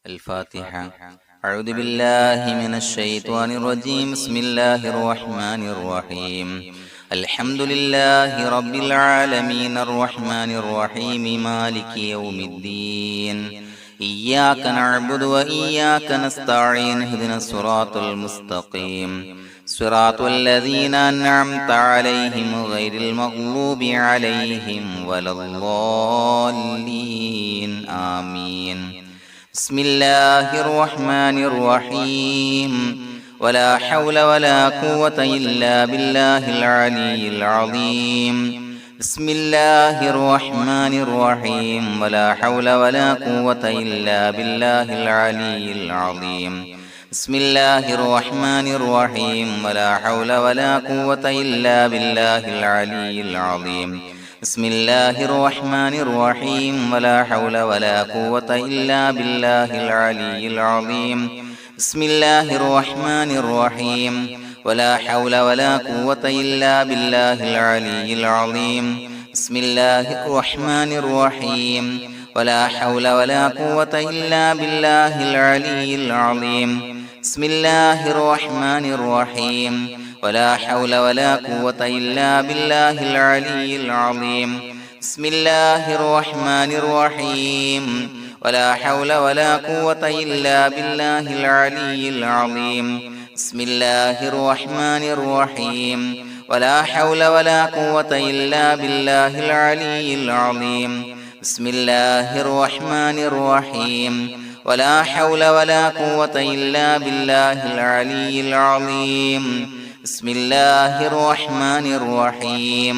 الفاتحة. أعوذ بالله من الشيطان الرجيم. بسم الله الرحمن الرحيم. الحمد لله رب العالمين الرحمن الرحيم مالك يوم الدين. إياك نعبد وإياك نستعين. اهدنا الصراط المستقيم صراط الذين أنعمت عليهم غير المغضوب عليهم ولا الضالين. آمين. بسم الله الرحمن الرحيم. ولا حول ولا قوة إلا بالله العلي العظيم. بسم الله الرحمن الرحيم. ولا حول ولا قوة إلا بالله العلي العظيم. بسم الله الرحمن الرحيم. ولا حول ولا قوة إلا بالله العلي العظيم. بسم الله الرحمن الرحيم. ولا حول ولا قوة إلا بالله العلي العظيم. بسم الله الرحمن الرحيم. ولا حول ولا قوة إلا بالله العلي العظيم. بسم الله الرحمن الرحيم. ولا حول ولا قوة إلا بالله العلي العظيم. بسم الله الرحمن الرحيم. ولا حول ولا قوة إلا بالله العلي العظيم. بسم الله الرحمن الرحيم. ولا حول ولا قوة إلا بالله العلي العظيم. بسم الله الرحمن الرحيم. ولا حول ولا قوة إلا بالله العلي العظيم. بسم الله الرحمن الرحيم. ولا حول ولا قوة إلا بالله العلي العظيم. بسم الله الرحمن الرحيم.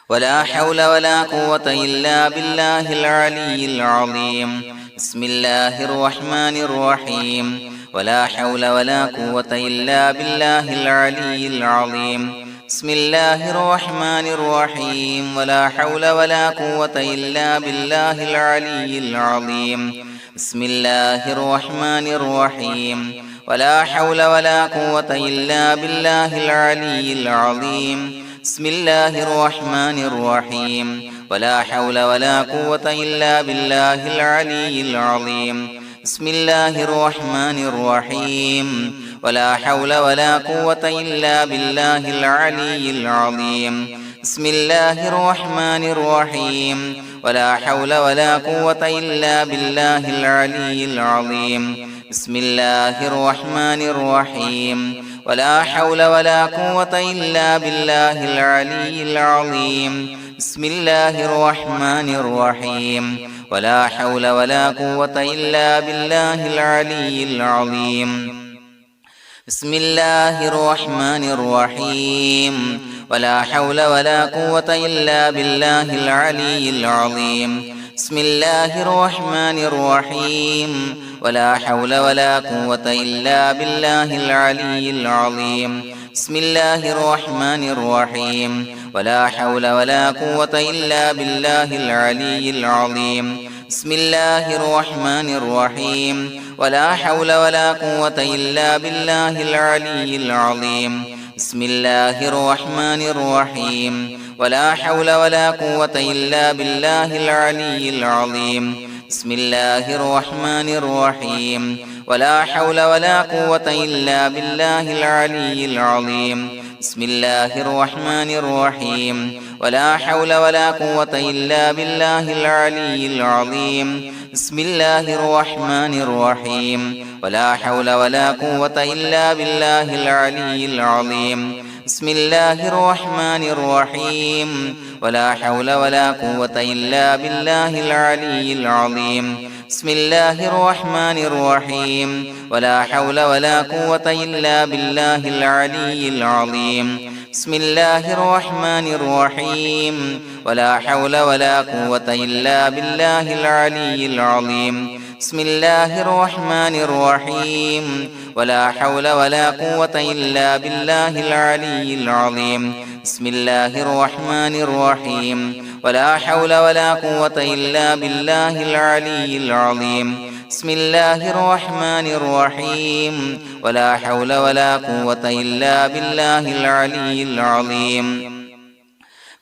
ولا حول ولا قوة إلا بالله العلي العظيم. بسم الله الرحمن الرحيم. ولا حول ولا قوة إلا بالله العلي العظيم. بسم الله الرحمن الرحيم. ولا حول ولا قوة إلا بالله العلي العظيم. بسم الله الرحمن الرحيم. ولا حول ولا قوة إلا بالله العلي العظيم. بسم الله الرحمن الرحيم. ولا حول ولا قوة إلا بالله العلي العظيم. بسم الله الرحمن الرحيم. ولا حول ولا قوة إلا بالله العلي العظيم. بسم الله الرحمن الرحيم. ولا حول ولا قوة إلا بالله العلي العظيم. بسم الله الرحمن الرحيم. ولا حول ولا قوة إلا بالله العلي العظيم. بسم الله الرحمن الرحيم. ولا حول ولا قوة إلا بالله العلي العظيم. بسم الله الرحمن الرحيم. ولا حول ولا قوة إلا بالله العلي العظيم. بسم الله الرحمن الرحيم. ولا حول ولا قوة إلا بالله العلي العظيم. بسم الله الرحمن الرحيم. ولا حول ولا قوة إلا بالله العلي العظيم. بسم الله الرحمن الرحيم. ولا حول ولا قوة إلا بالله العلي العظيم. بسم الله الرحمن الرحيم. ولا حول ولا قوة إلا بالله العلي العظيم. بسم الله الرحمن الرحيم. ولا حول ولا قوة إلا بالله العلي العظيم. بسم الله الرحمن الرحيم. ولا حول ولا قوة إلا بالله العلي العظيم. بسم الله الرحمن الرحيم. ولا حول ولا قوة إلا بالله العلي العظيم. بسم الله الرحمن الرحيم. ولا حول ولا قوة إلا بالله العلي العظيم. بسم الله الرحمن الرحيم. ولا حول ولا قوة إلا بالله العلي العظيم. بسم الله الرحمن الرحيم. ولا حول ولا قوة إلا بالله العلي العظيم. بسم الله الرحمن الرحيم. ولا حول ولا قوة إلا بالله العلي العظيم. بسم الله الرحمن الرحيم. ولا حول ولا قوة إلا بالله العلي العظيم. بسم الله الرحمن الرحيم. ولا حول ولا قوة إلا بالله العلي العظيم.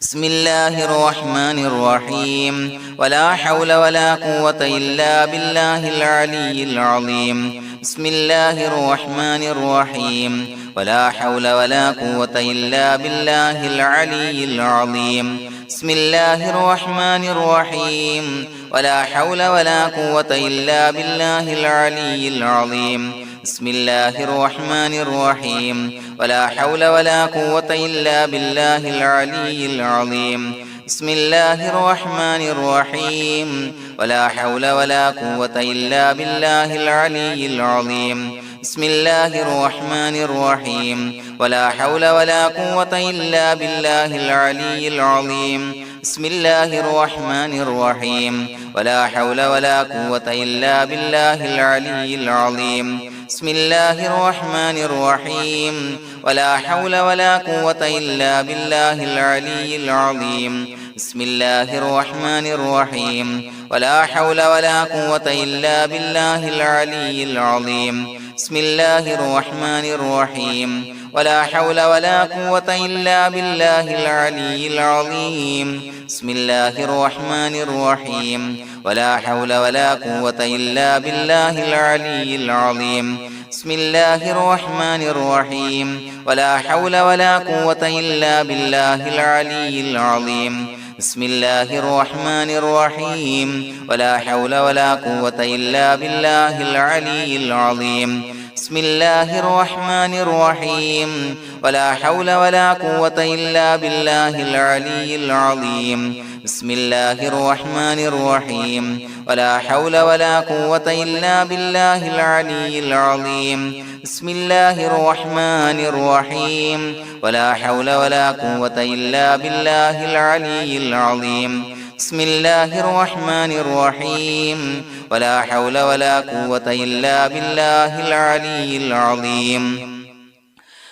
بسم الله الرحمن الرحيم ولا حول ولا قوة إلا بالله العلي العظيم بسم الله الرحمن الرحيم ولا حول ولا قوة إلا بالله العلي العظيم بسم الله الرحمن الرحيم ولا حول ولا قوة إلا بالله العلي العظيم بسم الله الرحمن الرحيم ولا حول ولا قوة إلا بالله العلي العظيم بسم الله الرحمن الرحيم ولا حول ولا قوة إلا بالله العلي العظيم بسم الله الرحمن الرحيم ولا حول ولا قوة إلا بالله العلي العظيم بسم الله الرحمن الرحيم ولا حول ولا قوة إلا بالله العلي العظيم بسم الله الرحمن الرحيم ولا حول ولا قوة إلا بالله العلي العظيم بسم الله الرحمن الرحيم ولا حول ولا قوة إلا بالله العلي العظيم بسم الله الرحمن الرحيم ولا حول ولا قوة إلا بالله العلي العظيم بسم الله الرحمن الرحيم ولا حول ولا قوة إلا بالله العلي العظيم بسم الله الرحمن الرحيم ولا حول ولا قوة إلا بالله العلي العظيم بسم الله الرحمن الرحيم ولا حول ولا قوة إلا بالله العلي العظيم بسم الله الرحمن الرحيم ولا حول ولا قوة إلا بالله العلي العظيم بسم الله الرحمن الرحيم ولا حول ولا قوة إلا بالله العلي العظيم بسم الله الرحمن الرحيم ولا حول ولا قوة إلا بالله العلي العظيم بسم الله الرحمن الرحيم ولا حول ولا قوة إلا بالله العلي العظيم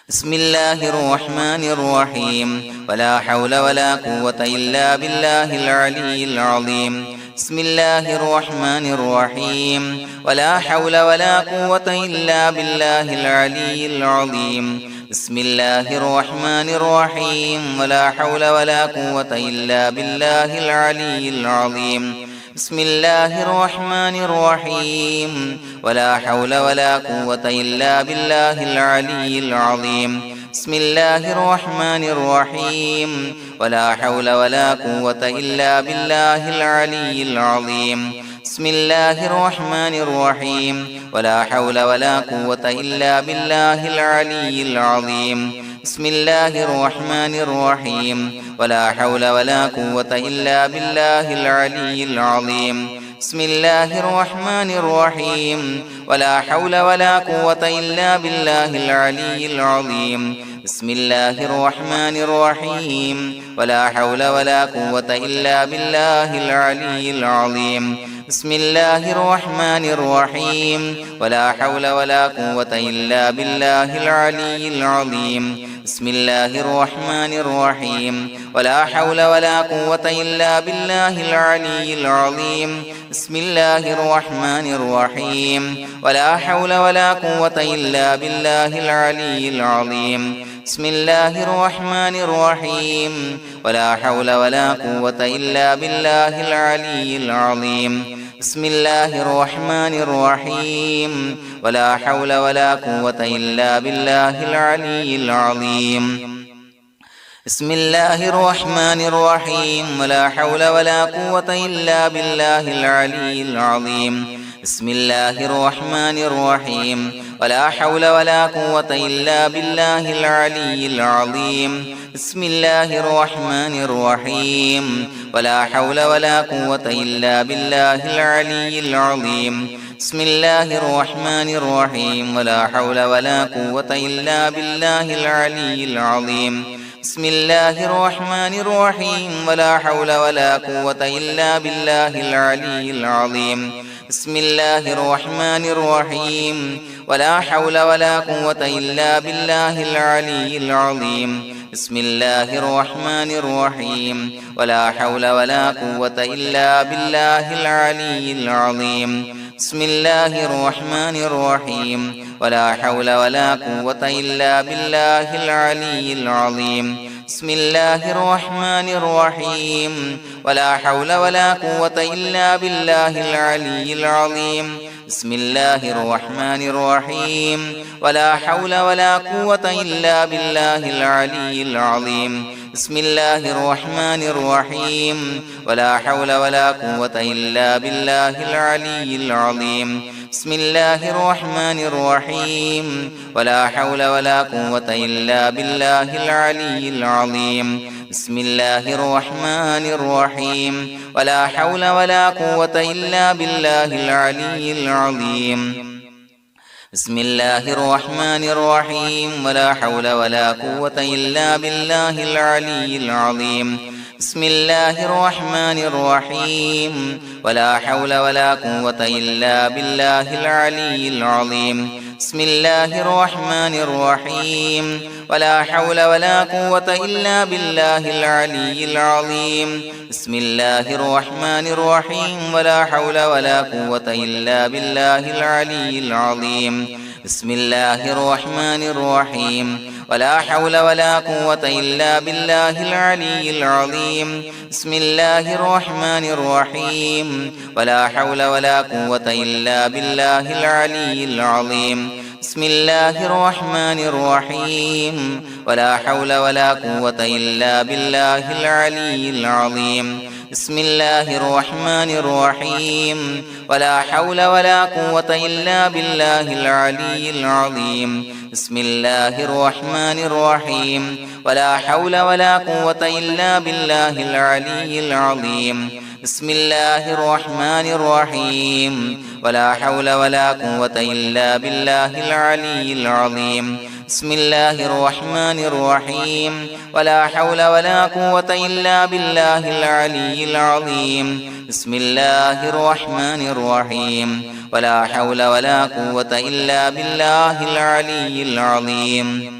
بسم الله الرحمن الرحيم ولا حول ولا قوة إلا بالله العلي العظيم بسم الله الرحمن الرحيم ولا حول ولا قوة إلا بالله العلي العظيم بسم الله الرحمن الرحيم ولا حول ولا قوة إلا بالله العلي العظيم بسم الله الرحمن الرحيم ولا حول ولا قوة إلا بالله العلي العظيم بسم الله الرحمن الرحيم ولا حول ولا قوة إلا بالله العلي العظيم بسم الله الرحمن الرحيم ولا حول ولا قوة إلا بالله العلي العظيم بسم الله الرحمن الرحيم ولا حول ولا قوة إلا بالله العلي العظيم بسم الله الرحمن الرحيم ولا حول ولا قوة إلا بالله العلي العظيم بسم الله الرحمن الرحيم ولا حول ولا قوة إلا بالله العلي العظيم بسم الله الرحمن الرحيم ولا حول ولا قوة إلا بالله العلي العظيم بسم الله الرحمن الرحيم ولا حول ولا قوة إلا بالله العلي العظيم بسم الله الرحمن الرحيم ولا حول ولا قوة إلا بالله العلي العظيم بسم الله الرحمن الرحيم ولا حول ولا قوة إلا بالله العلي العظيم بسم الله الرحمن الرحيم ولا حول ولا قوة إلا بالله العلي العظيم بسم الله الرحمن الرحيم ولا حول ولا قوة إلا بالله العلي العظيم بسم الله الرحمن الرحيم ولا حول ولا قوة إلا بالله العلي العظيم بسم الله الرحمن الرحيم ولا حول ولا قوة إلا بالله العلي العظيم بسم الله الرحمن الرحيم ولا حول ولا قوة إلا بالله العلي العظيم بسم الله الرحمن الرحيم ولا حول ولا قوة إلا بالله العلي العظيم بسم الله الرحمن الرحيم ولا حول ولا قوة إلا بالله العلي العظيم بسم الله الرحمن الرحيم ولا حول ولا قوة إلا بالله العلي العظيم بسم الله الرحمن الرحيم ولا حول ولا قوة إلا بالله العلي العظيم بسم الله الرحمن الرحيم ولا حول ولا قوة إلا بالله العلي العظيم بسم الله الرحمن الرحيم ولا حول ولا قوة إلا بالله العلي العظيم بسم الله الرحمن الرحيم ولا حول ولا قوة إلا بالله العلي العظيم بسم الله الرحمن الرحيم ولا حول ولا قوة إلا بالله العلي العظيم بسم الله الرحمن الرحيم ولا حول ولا قوة إلا بالله العلي العظيم بسم الله الرحمن الرحيم ولا حول ولا قوة إلا بالله العلي العظيم بسم الله الرحمن الرحيم ولا حول ولا قوة إلا بالله العلي العظيم بسم الله الرحمن الرحيم ولا حول ولا قوة إلا بالله العلي العظيم بسم الله الرحمن الرحيم ولا حول ولا قوة إلا بالله العلي العظيم بسم الله الرحمن الرحيم ولا حول ولا قوة إلا بالله العلي العظيم بسم الله الرحمن الرحيم ولا حول ولا قوة إلا بالله العلي العظيم بسم الله الرحمن الرحيم ولا حول ولا قوة إلا بالله العلي العظيم بسم الله الرحمن الرحيم ولا حول ولا قوة إلا بالله العلي العظيم بسم الله الرحمن الرحيم ولا حول ولا قوة إلا بالله العلي العظيم بسم الله الرحمن الرحيم ولا حول ولا قوة إلا بالله العلي العظيم بسم الله الرحمن الرحيم ولا حول ولا قوة إلا بالله العلي العظيم بسم الله الرحمن الرحيم ولا حول ولا قوة إلا بالله العلي العظيم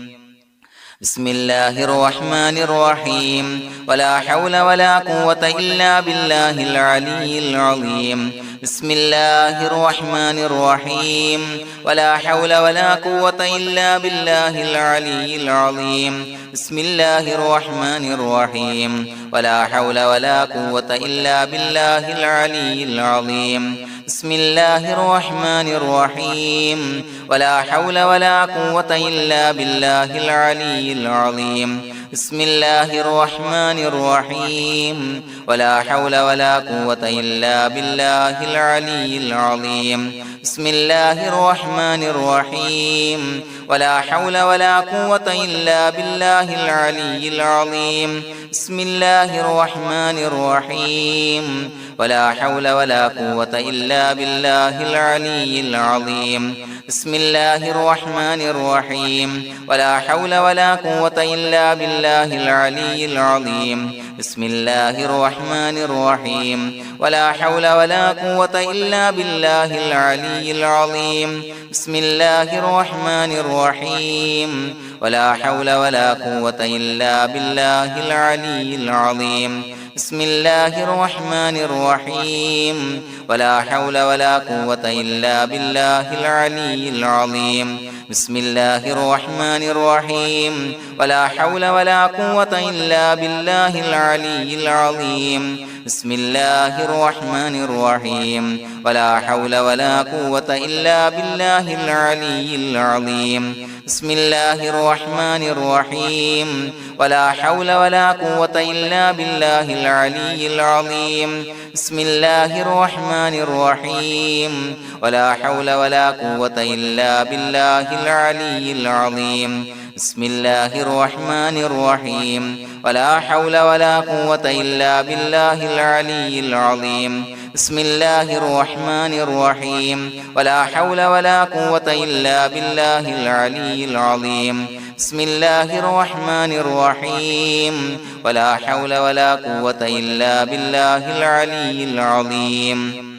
بسم الله الرحمن الرحيم ولا حول ولا قوة إلا بالله العلي العظيم بسم الله الرحمن الرحيم ولا حول ولا قوة إلا بالله العلي العظيم بسم الله الرحمن الرحيم ولا حول ولا قوة إلا بالله العلي العظيم بسم الله الرحمن الرحيم ولا حول ولا قوة إلا بالله العلي العظيم بسم الله الرحمن الرحيم ولا حول ولا قوة إلا بالله العلي العظيم بسم الله الرحمن الرحيم ولا حول ولا قوة إلا بالله العلي العظيم بسم الله الرحمن الرحيم ولا حول ولا قوة إلا بالله العلي العظيم بسم الله الرحمن الرحيم ولا حول ولا قوة إلا بالله العلي العظيم بسم الله الرحمن الرحيم ولا حول ولا قوة إلا بالله العلي العظيم بسم الله الرحمن الرحيم ولا حول ولا قوة إلا بالله العلي العظيم بسم الله الرحمن الرحيم ولا حول ولا قوة إلا بالله العلي العظيم بسم الله الرحمن الرحيم ولا حول ولا قوة إلا بالله العلي العظيم بسم الله الرحمن الرحيم ولا حول ولا قوة إلا بالله العلي العظيم بسم الله الرحمن الرحيم ولا حول ولا قوة إلا بالله العلي العظيم بسم الله الرحمن الرحيم ولا حول ولا قوة إلا بالله العلي العظيم بسم الله الرحمن الرحيم ولا حول ولا قوة إلا بالله العلي العظيم بسم الله الرحمن الرحيم ولا حول ولا قوة إلا بالله العلي العظيم بسم الله الرحمن الرحيم ولا حول ولا قوة إلا بالله العلي العظيم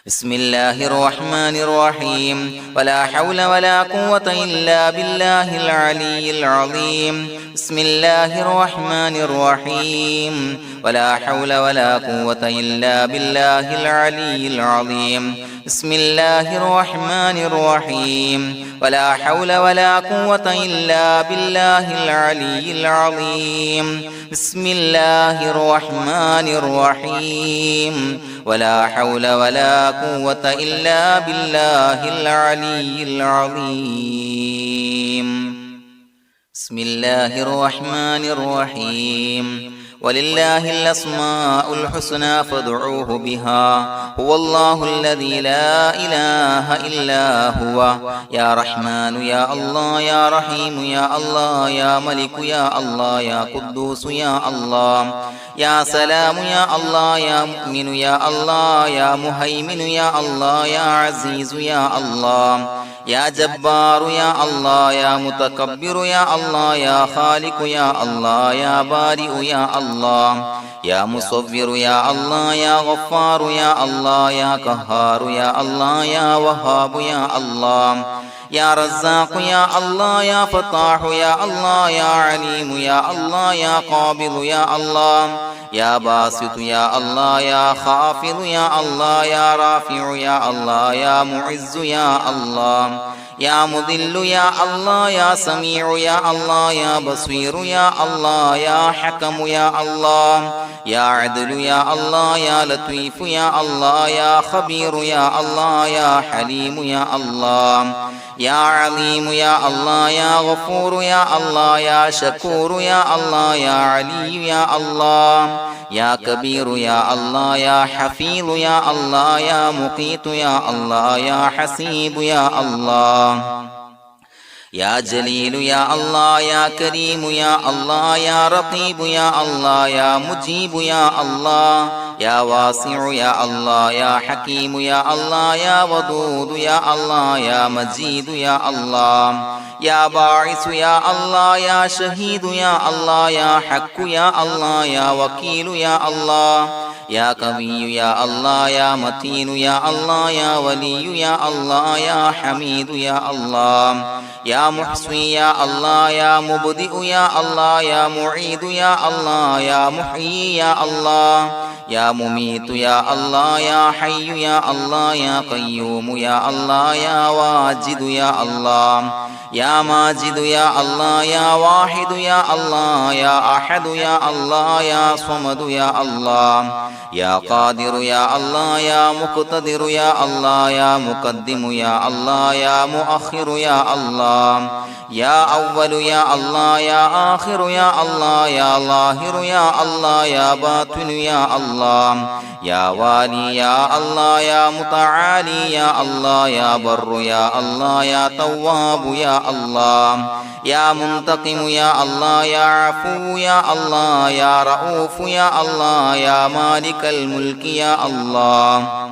بسم الله الرحمن الرحيم ولا حول ولا قوة إلا بالله العلي العظيم بسم الله الرحمن الرحيم ولا حول ولا قوة إلا بالله العلي العظيم بسم الله الرحمن الرحيم ولا حول ولا قوة إلا بالله العلي العظيم بسم الله الرحمن الرحيم ولا حول ولا قوة إلا بالله العلي العظيم بسم الله الرحمن الرحيم ولله الأسماء الحسنى فادعوه بها هو الله الذي لا إله إلا هو يا رحمن يا الله يا رحيم يا الله يا ملك يا الله يا قدوس يا الله يا سلام يا الله يا مؤمن يا الله يا مهيمن يا الله يا عزيز يا الله يا جبار يا الله يا متكبر يا الله يا خالق يا الله يا بارئ يا الله يا مصور يا الله يا غفار يا الله يا قهار يا الله يا وهاب يا الله يا رزاق يا الله يا فتاح يا الله يا عليم يا الله يا قابض يا الله يا باسط يا الله يا خافض يا الله يا رافع يا الله يا معز يا الله يا مذل يا الله يا سميع يا الله يا بصير يا الله يا حكم يا الله يا عدل يا الله يا لطيف يا الله يا خبير يا الله يا حليم يا الله يا عليم يا الله يا غفور يا الله يا شكور يا الله يا علي يا الله يا كبير يا الله يا حفيظ يا الله يا مقيت يا الله يا حسيب يا الله يا جليل يا الله يا كريم يا الله يا رقيب يا الله يا مجيب يا الله يا واسع يا الله يا حكيم يا الله يا ودود يا الله يا مجيد يا الله يا باعث يا الله يا شهيد يا الله يا حق يا الله يا وكيل يا الله يا قوي يا الله يا متين يا الله يا ولي يا الله يا حميد يا الله يا محصي يا الله يا مبدئ يا الله يا معيد يا الله يا محيي يا الله يا مميت يا الله يا حي يا الله يا قيوم يا الله يا واجد يا الله يا ماجد يا الله يا واحد يا الله يا أحد يا الله يا صمد يا الله يا قادر يا الله يا مقتدر يا الله يا مقدم يا الله يا مؤخر يا الله يا أول يا الله يا آخر يا الله يا ظاهر يا الله يا باطن يا الله يا والي يا الله يا متعالي يا الله يا بر يا الله يا تواب يا الله يا منتقم يا الله يا عفو يا الله يا رؤوف يا الله يا مالك الملك يا الله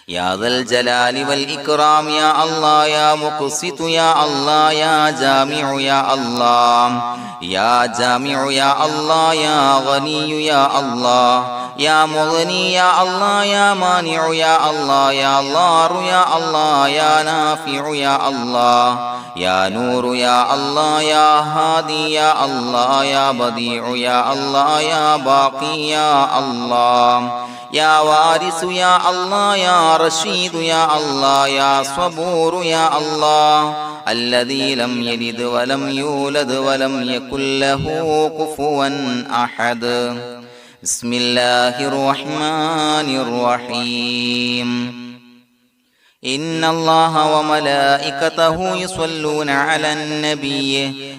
يا ذا الجلال والإكرام يا الله يا مقسط يا الله يا جامع يا الله يا جامع يا الله يا غني يا الله يا مغني يا الله يا مانع يا الله يا ضار يا الله يا نافع يا الله يا نور يا الله يا هادي يا الله يا بديع يا الله يا باقي يا الله يا وارث يا الله يا رشيد يا الله يا صبور يا الله الذي لم يلد ولم يولد ولم يكن له كفوا أحد بسم الله الرحمن الرحيم إن الله وملائكته يصلون على النبي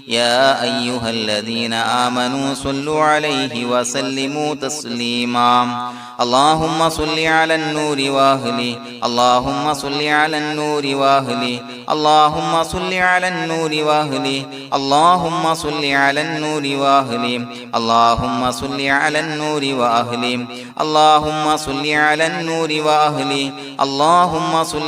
يا أيها الذين آمنوا صلوا عليه وسلموا تسليما اللهم صل على النور وأهله اللهم صل على النور وأهله اللهم صل على النور وأهله اللهم صل على النور وأهله اللهم صل على النور وأهله اللهم صل على النور وأهله اللهم صل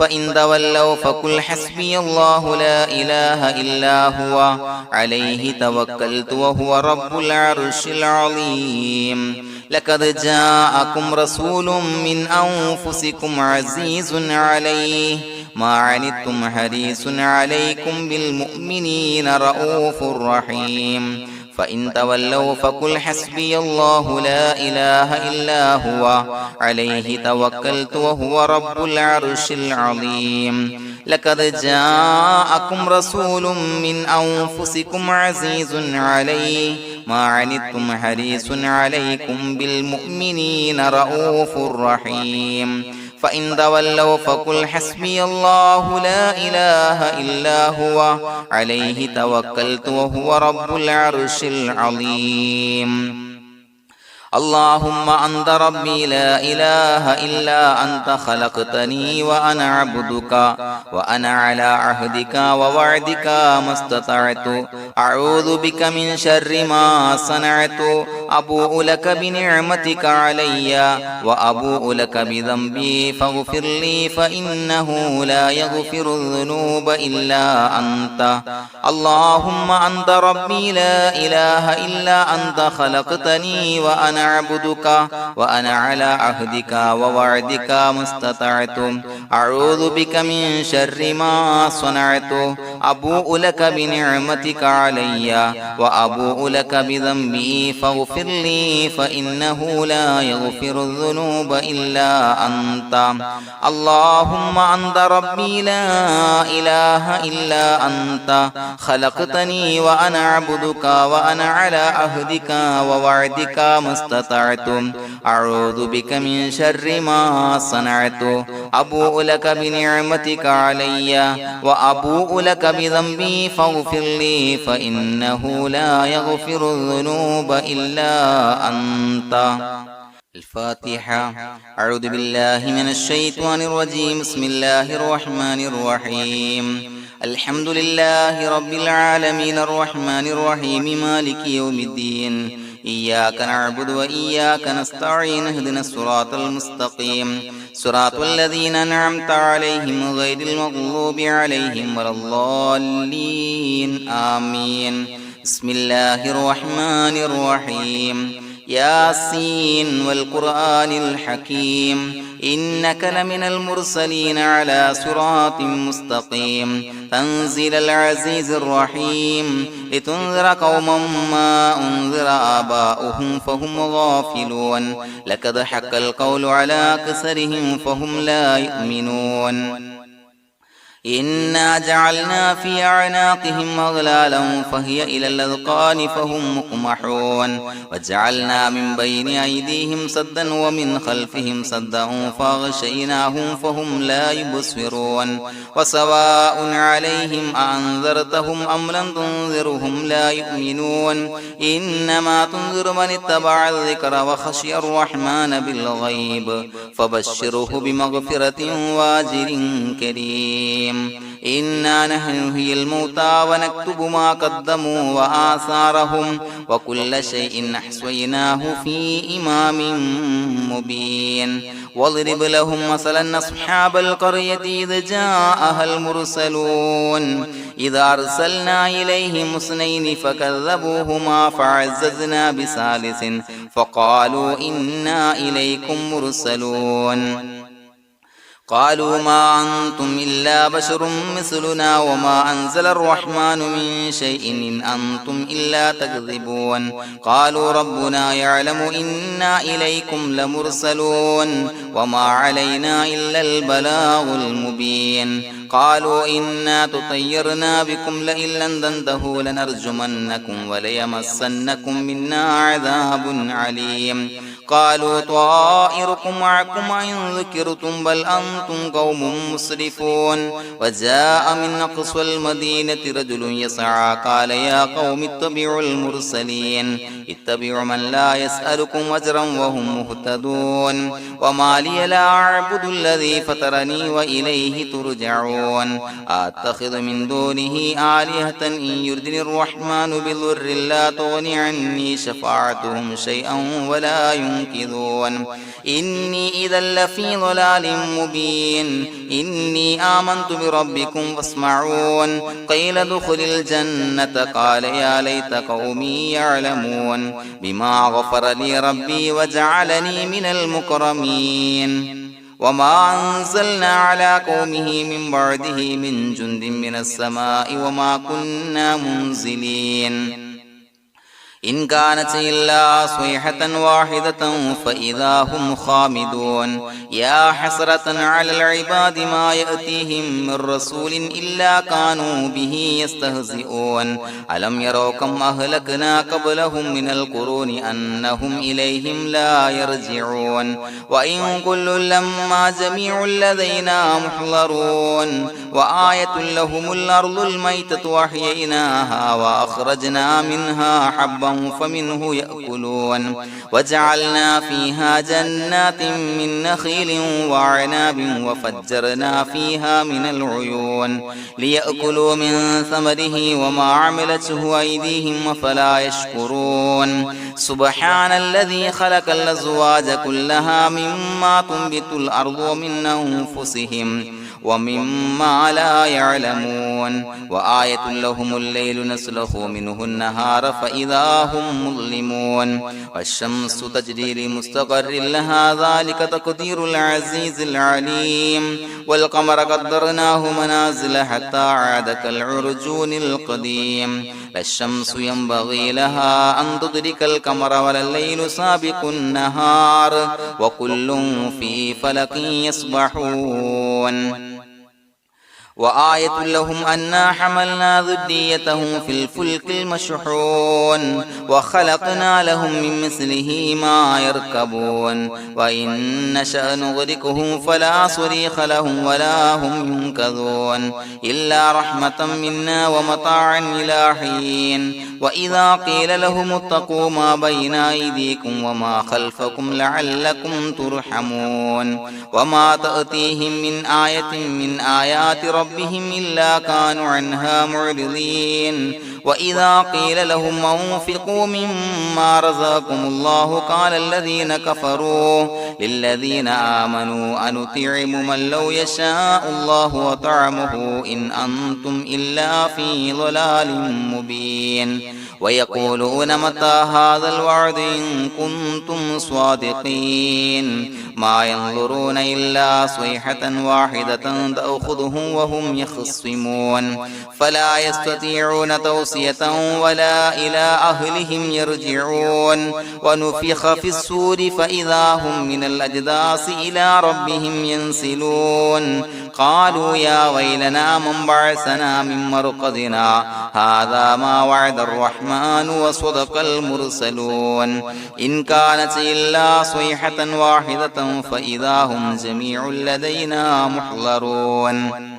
فإن تولوا فقل حسبي الله لا إله إلا هو عليه توكلت وهو رب العرش العظيم لقد جاءكم رسول من أنفسكم عزيز عليه ما عنتم حريص عليكم بالمؤمنين رؤوف رحيم فإن تولوا فقل حسبي الله لا إله إلا هو عليه توكلت وهو رب العرش العظيم لقد جاءكم رسول من أنفسكم عزيز عليه ما عنتم حريص عليكم بالمؤمنين رؤوف رحيم فإن تولوا فقل حسبي الله لا إله إلا هو عليه توكلت وهو رب العرش العظيم اللهم أنت ربي لا إله إلا أنت خلقتني وأنا عبدك وأنا على عهدك ووعدك ما استطعت أعوذ بك من شر ما صنعت أبوء لك بنعمتك علي وأبوء لك بذنبي فاغفر لي فإنه لا يغفر الذنوب إلا أنت اللهم أنت ربي لا إله إلا أنت خلقتني وأنا عبدك وأنا على عهدك ووعدك ما استطعت أعوذ بك من شر ما صنعت أبوء لك بنعمتك علي وأبوء لك بذنبي فاغفر لي فإنه لا يغفر الذنوب إلا أنت اللهم أنت ربي لا إله إلا أنت خلقتني وأنا عبدك وأنا على عهدك ووعدك ما استطعت أعوذ بك من شر ما صنعت أبوء لك بنعمتك علي وأبوء لك بذنبي فاغفر لي فإنه لا يغفر الذنوب إلا أنت الفاتحة أعوذ بالله من الشيطان الرجيم بسم الله الرحمن الرحيم الحمد لله رب العالمين الرحمن الرحيم مالك يوم الدين إياك نعبد وإياك نستعين اهدنا الصراط المستقيم صراط الذين أنعمت عليهم غير المغضوب عليهم ولا الضالين آمين بسم الله الرحمن الرحيم ياسين والقرآن الحكيم إنك لمن المرسلين على صراط مستقيم تنزيل العزيز الرحيم لتنذر قوما ما أنذر آباؤهم فهم غافلون لقد حق القول على أكثرهم فهم لا يؤمنون إنا جعلنا في أعناقهم أغلالا فهي إلى الأذقان فهم مقمحون وجعلنا من بين أيديهم سدا ومن خلفهم سدا فأغشيناهم فهم لا يبصرون وسواء عليهم أأنذرتهم أم لم تنذرهم لا يؤمنون إنما تنذر من اتبع الذكر وخشي الرحمن بالغيب فبشره بمغفرة وأجر كريم إنا نحن نحيي الموتى ونكتب ما قدموا وآثارهم وكل شيء أحصيناه في إمام مبين واضرب لهم مثلا أصحاب القرية إذ جاءها المرسلون إذا أرسلنا إليهم اثنين فكذبوهما فعززنا بثالث فقالوا إنا إليكم مرسلون قالوا ما أنتم إلا بشر مثلنا وما أنزل الرحمن من شيء إن أنتم إلا تكذبون قالوا ربنا يعلم إنا إليكم لمرسلون وما علينا إلا البلاغ المبين قالوا إنا تطيرنا بكم لئن لم تنتهوا لنرجمنكم وليمسنكم منا عذاب عليم قالوا طائركم معكم إن ذكرتم بل أنتم قوم مسرفون وجاء من أقصى المدينة رجل يسعى قال يا قوم اتبعوا المرسلين اتبعوا من لا يسألكم أجرا وهم مهتدون وما لي لا أعبد الذي فطرني وإليه ترجعون أتخذ من دونه آلهة إن يردني الرحمن بضر لا تغني عني شفاعتهم شيئا ولا ينصرون ينكثون إني إذا لفي ضلال مبين إني آمنت بربكم فاسمعون قيل ادخل الجنة قال يا ليت قومي يعلمون بما غفر لي ربي وجعلني من المكرمين وما أنزلنا على قومه من بعده من جند من السماء وما كنا منزلين إن كانت إلا صيحة واحدة فإذا هم خامدون يا حسرة على العباد ما يأتيهم من رسول إلا كانوا به يستهزئون ألم يروا كم أهلكنا قبلهم من القرون أنهم إليهم لا يرجعون وإن كل لما جميع لدينا محضرون وآية لهم الأرض الميتة وأحييناها وأخرجنا منها حبا فمنه يأكلون وجعلنا فيها جنات من نخيل وعناب وفجرنا فيها من العيون ليأكلوا من ثمره وما عملته أيديهم فلا يشكرون سبحان الذي خلق الأزواج كلها مما تنبت الأرض ومن أنفسهم ومما لا يعلمون وآية لهم الليل نسلخ منه النهار فإذا هم مظلمون والشمس تجري لمستقر لها ذلك تقدير العزيز العليم والقمر قدرناه منازل حتى عاد كالعرجون القديم لا الشمس ينبغي لها أن تدرك القمر ولا الليل سابق النهار وكل في فلك يسبحون وآية لهم أنا حملنا ذريتهم في الفلك المشحون وخلقنا لهم من مثله ما يركبون وإن نشأ نغرقهم فلا صريخ لهم ولا هم ينقذون إلا رحمة منا ومتاعا إلى حين وإذا قيل لهم اتقوا ما بين أيديكم وما خلفكم لعلكم ترحمون وما تأتيهم من آية من آيات ربهم إلا كانوا عنها معرضين وإذا قيل لهم أنفقوا مما رزقكم الله قال الذين كفروا للذين آمنوا أنطعم من لو يشاء الله وطعمه إن أنتم إلا في ضلال مبين ويقولون متى هذا الوعد إن كنتم صادقين ما ينظرون إلا صيحة واحدة تأخذهم وهم يخصمون فلا يستطيعون توصية ولا إلى أهلهم يرجعون ونفخ في الصور فإذا هم من الأجداث إلى ربهم ينسلون قالوا يا ويلنا من بعثنا من مرقدنا هذا ما وعد الرحمن وصدق المرسلون إن كانت إلا صيحة واحدة فإذا هم جميع لدينا محضرون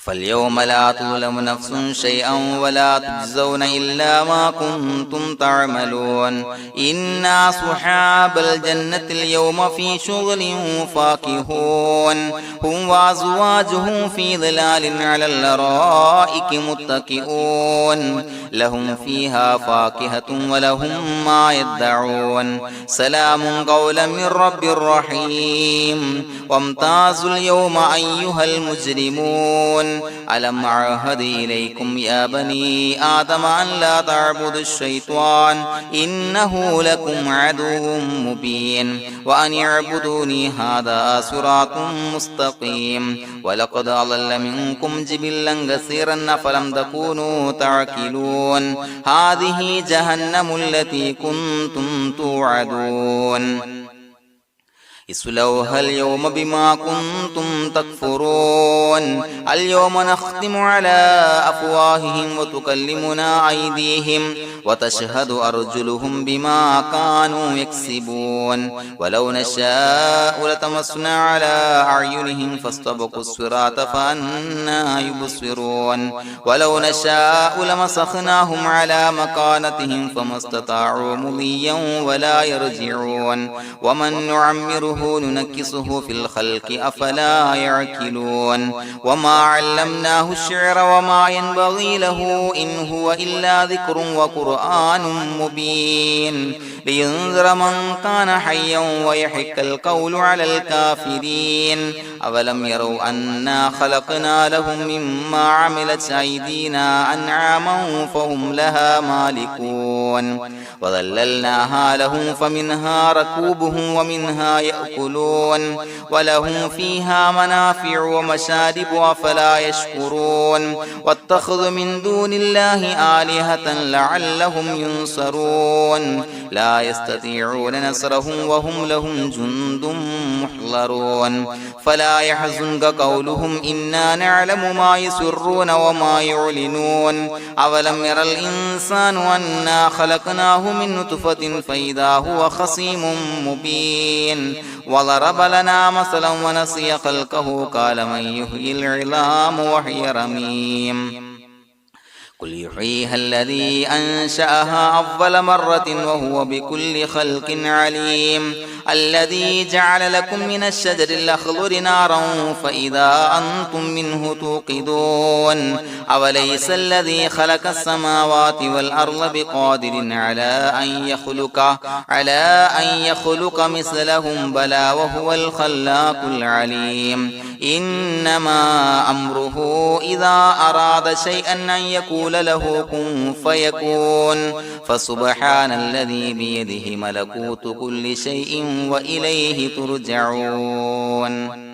فاليوم لا تظلم نفس شيئا ولا تجزون إلا ما كنتم تعملون إنا أصحاب الجنة اليوم في شغل فاكهون هم وأزواجهم في ظلال على الأرائك متكئون لهم فيها فاكهة ولهم ما يدعون سلام قولا من رب رحيم وامتازوا اليوم أيها المجرمون ألم أعهد إليكم يا بني آدم أن لا تعبدوا الشيطان إنه لكم عدو مبين وأن اعبدوني هذا صراط مستقيم ولقد أضل منكم جبلا كثيرا فلم تكونوا تعقلون هذه جهنم التي كنتم توعدون اصلوها اليوم بما كنتم تكفرون اليوم نختم على أفواههم وتكلمنا أيديهم وتشهد أرجلهم بما كانوا يكسبون ولو نشاء لتمسنا على أعينهم فاستبقوا الصراط فأنى يبصرون ولو نشاء لمسخناهم على مكانتهم فما استطاعوا مضيا ولا يرجعون ومن نعمره نعمره ننكسه في الخلق أفلا يعقلون وما علمناه الشعر وما ينبغي له إن هو إلا ذكر وقرآن مبين لينذر من كان حيا ويحق القول على الكافرين أولم يروا أنا خلقنا لهم مما عملت أيدينا أنعاما فهم لها مالكون وظللناها لهم فمنها ركوبهم ومنها يأكلون ولهم فيها منافع ومشارب أفلا يشكرون واتخذوا من دون الله آلهة لعلهم ينصرون لا يستطيعون نصرهم وهم لهم جند محضرون فلا يحزنك قولهم إنا نعلم ما يسرون وما يعلنون أولم ير الإنسان أنا خلقناه من نطفة فإذا هو خصيم مبين وضرب لنا مثلا ونسي خلقه قال من يحيي العظام وهي رميم قل يحييها الذي أنشأها أول مرة وهو بكل خلق عليم الذي جعل لكم من الشجر الأخضر نارا فإذا أنتم منه توقدون أوليس الذي خلق السماوات والأرض بقادر على أن يخلق مثلهم بلى وهو الخلاق العليم إنما أمره إذا أراد شيئا أن يقول له كن فيكون فسبحان الذي بيده ملكوت كل شيء وإليه ترجعون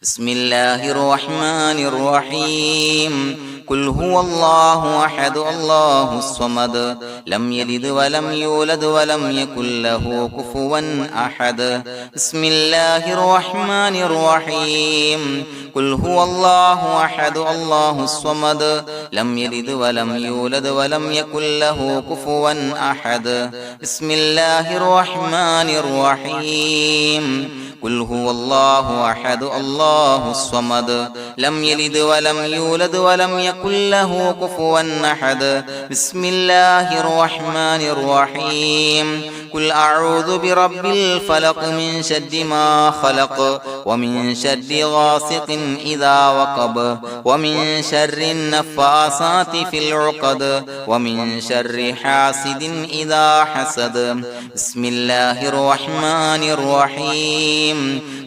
بسم الله الرحمن الرحيم قل هو الله أحد الله الصمد لم يلد ولم يولد ولم يكن له كفوا أحد بسم الله الرحمن الرحيم قل هو الله أحد الله الصمد لم يلد ولم يولد ولم يكن له كفوا أحد بسم الله الرحمن الرحيم قل هو الله أحد الله الصمد لم يلد ولم يولد ولم يكن له كفوا أحد بسم الله الرحمن الرحيم قل أعوذ برب الفلق من شر ما خلق ومن شر غاسق إذا وقب ومن شر النفاثات في العقد ومن شر حاسد إذا حسد بسم الله الرحمن الرحيم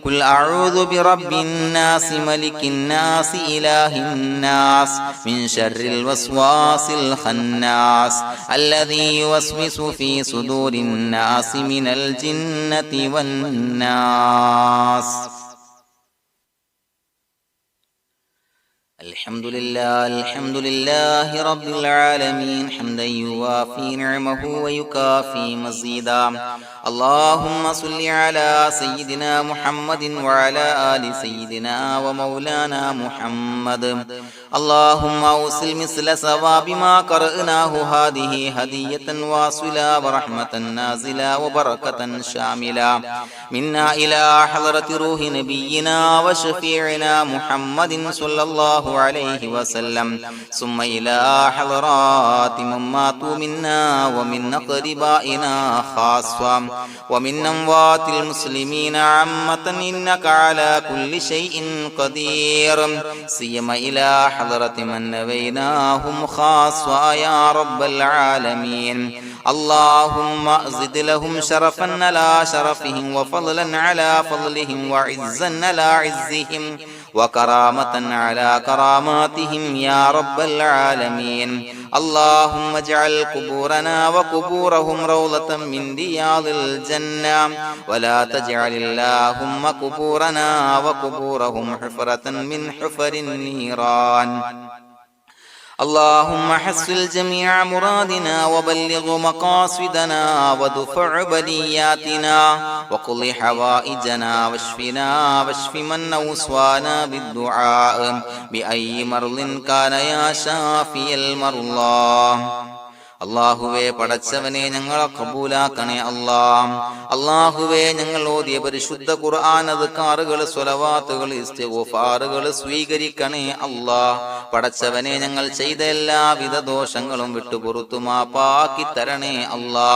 قل أعوذ برب الناس ملك الناس إله الناس من شر الوسواس الخناس الذي يوسوس في صدور الناس من الجنة والناس الحمد لله رب العالمين حمدا يوافي نعمه ويكافي مزيدا اللهم صل على سيدنا محمد وعلى آل سيدنا ومولانا محمد اللهم أوصل مثل ثواب ما قرأناه هذه هدية واصلة ورحمة نازلة وبركة شاملة منا إلى حضرة روح نبينا وشفيعنا محمد صلى الله عليه وسلم ثم إلى حضرات من ماتوا منا ومن أقربائنا خاصة ومن أموات المسلمين عامة إنك على كل شيء قدير سيما إلى حضرة من نبيناهم خاصة يا رب العالمين اللهم زد لهم شرفا على شرفهم وفضلا على فضلهم وعزا على عزهم وكرامة على كراماتهم يا رب العالمين اللهم اجعل قبورنا وقبورهم روضة من رياض الجنة ولا تجعل اللهم قبورنا وقبورهم حفرة من حفر النيران اللهم حصل جميع مرادنا وبلغ مقاصدنا ودفع بلياتنا وقض حوائجنا واشفنا واشف من أوصانا بالدعاء بأي مرض كان يا شافي المرضى അല്ലാഹുവേ പടച്ചവനെ ഞങ്ങളെ ഖബൂലാക്കണേ അല്ലാ. അല്ലാഹുവേ ഞങ്ങൾ ഓതിയ പരിശുദ്ധ ഖുർആൻ അദ്കാറുകൾ സ്വലവാത്തുകൾ ഇസ്തിഗ്ഫാറുകൾ സ്വീകരിക്കണേ അല്ലാ. പടച്ചവനെ ഞങ്ങൾ ചെയ്ത എല്ലാവിധ ദോഷങ്ങളും വിട്ടുപുറത്തു മാപ്പാക്കി തരണേ അല്ലാ.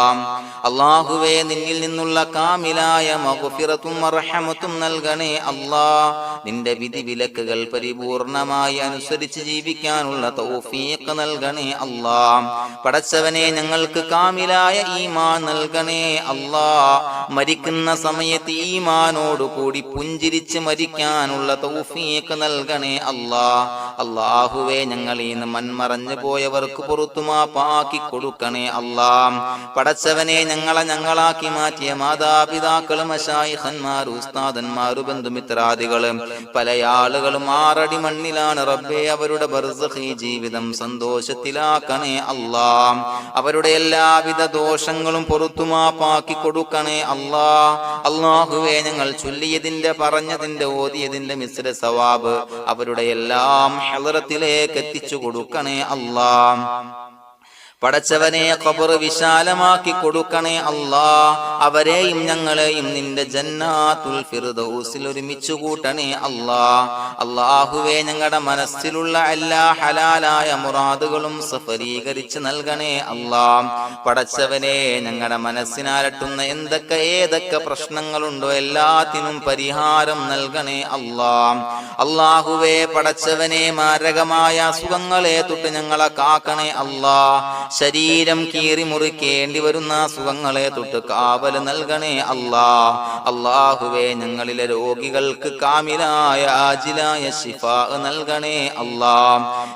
അല്ലാഹുവേ നിന്നിൽ നിന്നുള്ള കാമിലായ മഗ്ഫിറത്തും റഹ്മത്തും നൽകണേ അല്ലാ. നിന്റെ വിധി വിലക്കുകൾ പരിപൂർണമായി അനുസരിച്ച് ജീവിക്കാനുള്ള തൗഫീഖ് നൽകണേ അല്ലാ. പടച്ചവനെ ഞങ്ങൾക്ക് കാമിലായ ഈമാൻ നൽകണേ അല്ലാ. മരിക്കുന്ന സമയത്ത് ഈമാനോട് കൂടി പുഞ്ചിരിച്ച് മരിക്കാനുള്ള തൗഫീഖ് നൽകണേ അല്ലാ. അല്ലാഹുവേ ഞങ്ങളിൽ നിന്ന് മൺമറഞ്ഞു പോയവർക്ക് പുറത്തു മാപ്പാക്കി കൊടുക്കണേ അല്ലാ. പടച്ചവനെ ഞങ്ങളാക്കി മാറ്റിയ മാതാപിതാക്കളും മശായിഖന്മാരും ഉസ്താദന്മാരും ബന്ധുമിത്രാദികളും പല ആളുകളും 6 അടി മണ്ണിലാണ് റബ്ബേ. അവരുടെ ബർസഖി ജീവിതം സന്തോഷത്തിലാക്കണേ അല്ലാ. അവരുടെ എല്ലാവിധ ദോഷങ്ങളും പുറത്തു മാപ്പാക്കി കൊടുക്കണേ അല്ലാ. അല്ലാഹുവേ ഞങ്ങൾ ചൊല്ലിയതിന്റെ പറഞ്ഞതിന്റെ ഓതിയതിന്റെ മിശ്ര സവാബ് അവരുടെ എല്ലാം ഹളറത്തിലേക്ക് എത്തിച്ചു കൊടുക്കണേ അല്ലാ. പടച്ചവനെ ഖബർ വിശാലമാക്കി കൊടുക്കണേ അല്ലാ. അവരെയും ഞങ്ങളെയും നിന്റെ ജന്നാത്തുൽ ഫിർദൗസിൽ ഒരുമിച്ച് കൂട്ടണേ അല്ലാ. അല്ലാഹുവേ ഞങ്ങളുടെ മനസ്സിലുള്ള എല്ലാ ഹലാലായ മുറാദുകളും സഫലീകരിച്ച് നൽകണേ അല്ലാ. പടച്ചവനെ ഞങ്ങളുടെ മനസ്സിനാലട്ടുന്ന ഏതൊക്കെ പ്രശ്നങ്ങളുണ്ടോ എല്ലാത്തിനും പരിഹാരം നൽകണേ അല്ലാ. അല്ലാഹുവേ പടച്ചവനെ മാരകമായ അസുഖങ്ങളെ തൊട്ട് ഞങ്ങളെ കാക്കണേ അല്ലാ. ശരീരം കീറി മുറിക്കേണ്ടി വരുന്ന അസുഖങ്ങളെ തൊട്ട് കാവല് നൽകണേ അല്ലാ. അല്ലാഹുവേ ഞങ്ങളിലെ രോഗികൾക്ക് കാമിലായ ആജിലായ ശിഫാ നൽകണേ അല്ലാ.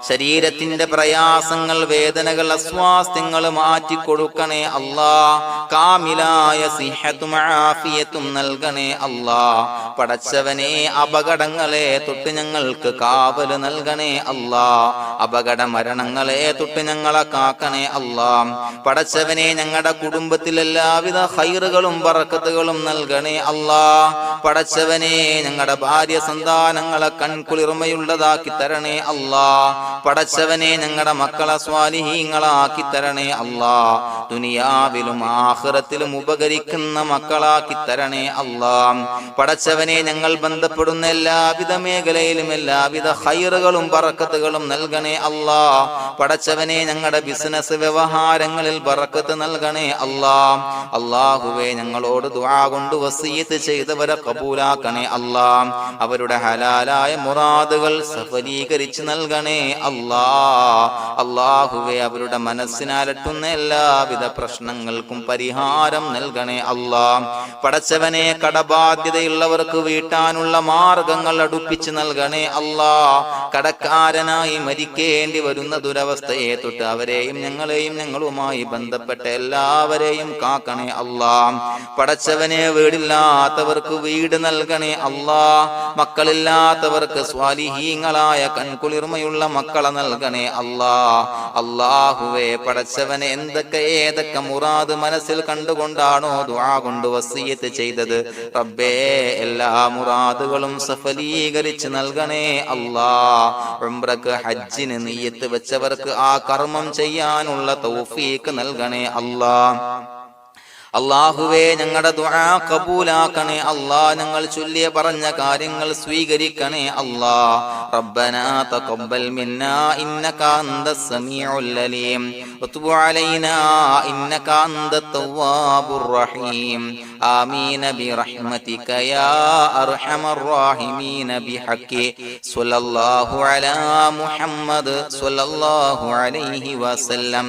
ശരീരത്തിന്റെ പ്രയാസങ്ങൾ വേദനകൾ അസ്വാസ്ഥ്യങ്ങൾ മാറ്റിക്കൊടുക്കണേ അല്ലാ. കാമിലായ സിഹത്തും ആഫിയത്തും നൽകണേ അല്ലാ. പടച്ചവനെ അപകടങ്ങളെ തൊട്ട് ഞങ്ങൾക്ക് കാവല് നൽകണേ അല്ലാ. അപകട മരണങ്ങളെ തൊട്ട് ഞങ്ങളെ കാക്കണേ അല്ലാ. പടച്ചവനെ ഞങ്ങളുടെ കുടുംബത്തിൽ എല്ലാവിധ ഖൈറുകളും ബറക്കത്തുകളും നൽകണേ അല്ലാ. പടച്ചവനെ ഞങ്ങളുടെ ഭാര്യ സന്താനങ്ങളെ കൺകുളിർമയുള്ളതാക്കി തരണേ അല്ലാ. പടച്ചവനെ ഞങ്ങളുടെ മക്കളെ സ്വാലിഹീങ്ങളാക്കി തരണേ അല്ലാ. ദുനിയാവിലും ആഖിറത്തിലും ഉപകരിക്കുന്ന മക്കളാക്കി തരണേ അല്ലാ. പടച്ചവനെ ഞങ്ങൾ ബന്ധപ്പെടുന്ന എല്ലാവിധ മേഖലയിലും എല്ലാവിധ ഖൈറുകളും ബറക്കത്തുകളും നൽകണേ അല്ലാ. പടച്ചവനെ ഞങ്ങളുടെ ബിസിനസ് വ്യവഹാരങ്ങളിൽ ബറക്കത്ത് നൽകണേ അല്ലാ. അല്ലാഹുവേ ഞങ്ങളോട് ദുആ കൊണ്ട് വസിയത്ത് ചെയ്തവരെ കബൂലാക്കണേ അല്ലാ. അവരുടെ ഹലാലായ മുറാദുകൾ സഫലീകരിച്ച് നൽകണേ അല്ലാ. അല്ലാഹുവേ അവരുടെ മനസ്സിനാലട്ടുന്ന എല്ലാവിധ പ്രശ്നങ്ങൾക്കും പരിഹാരം നൽകണേ അല്ലാ. പടച്ചവനെ കടബാധ്യതയുള്ളവർക്ക് വീട്ടാനുള്ള മാർഗങ്ങൾ അടുപ്പിച്ച് നൽകണേ അല്ലാ. കടക്കാരനായി മരിക്കേണ്ടി വരുന്ന ദുരവസ്ഥയെ തൊട്ട് അവരെയും ഞങ്ങളെയും ഞങ്ങളുമായി ബന്ധപ്പെട്ട എല്ലാവരെയും കാക്കണേ അല്ലാ. പടച്ചവനെ വീടില്ലാത്തവർക്ക് വീട് നൽകണേ അല്ലാ. മക്കളില്ലാത്തവർക്ക് സ്വാലിഹീങ്ങളായ കൺകുളിർമയുള്ള മക്കളെ നൽകണേ അല്ലാ. അല്ലാഹുവേ പടച്ചവനെ ഏതൊക്കെ മുറാദ് മനസ്സിൽ കണ്ടുകൊണ്ടാണോ ദുആ കൊണ്ട് വസിയത്ത് ചെയ്തത് റബ്ബേ എല്ലാ മുറാദുകളും സഫലീകരിച്ച് നൽകണേ അല്ലാ. ഉംറക്ക് ഹജ്ജിന് നിയ്യത്ത് വെച്ചവർക്ക് ആ കർമ്മം ചെയ്യാനുള്ള തൗഫീഖ് നൽകണേ അല്ലാ. അല്ലാഹുവേ ഞങ്ങളുടെ ദുആ ഖബൂലാക്കണേ അല്ലാ. ഞങ്ങൾ ചൊല്ലിയ പറഞ്ഞ കാര്യങ്ങൾ സ്വീകരിക്കണേ അല്ലാ. റബ്ബനാ തഖബ്ബൽ മിന്നാ ഇന്നക അന്തസ് സമീഉൽ അലീം വതുബ് അലൈനാ ഇന്നക അന്തത് തവ്വാബുർ റഹീം. ആമീൻ ബിറഹ്മതിക യാ അർഹമർ റഹീമീൻ ബിഹഖി സ്വല്ലല്ലാഹു അലാ മുഹമ്മദ് സ്വല്ലല്ലാഹു അലൈഹി വസല്ലം.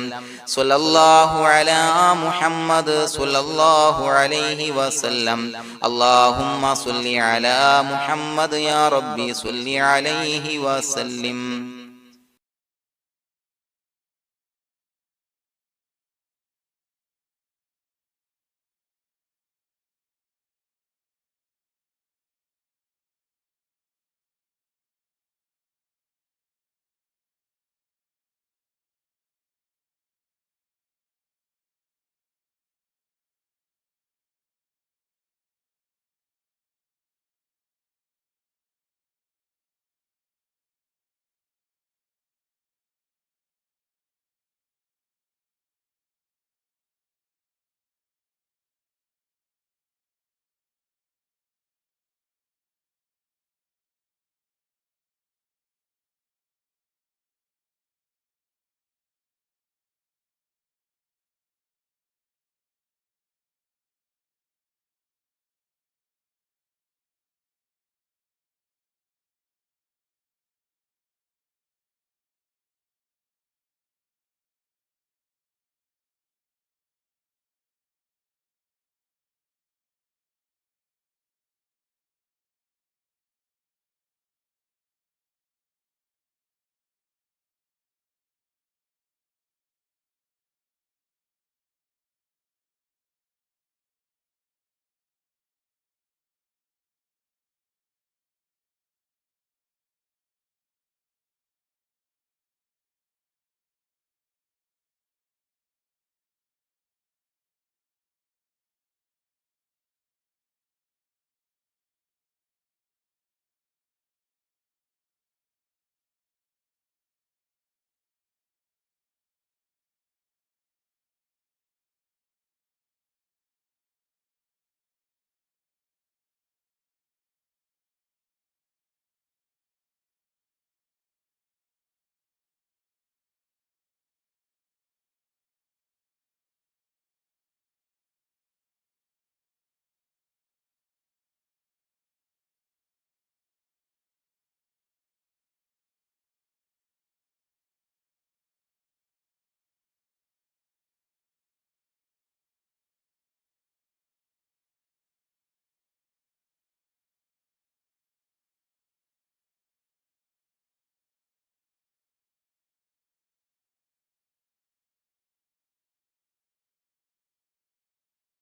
സ്വല്ലല്ലാഹു അലാ മുഹമ്മദ് സ്വല്ലല്ലാഹു അലൈഹി വസല്ലം. അല്ലാഹുമ്മ സ്വല്ലി അലാ മുഹമ്മദ് യാ റബ്ബി സ്വല്ലി അലൈഹി വസല്ലം.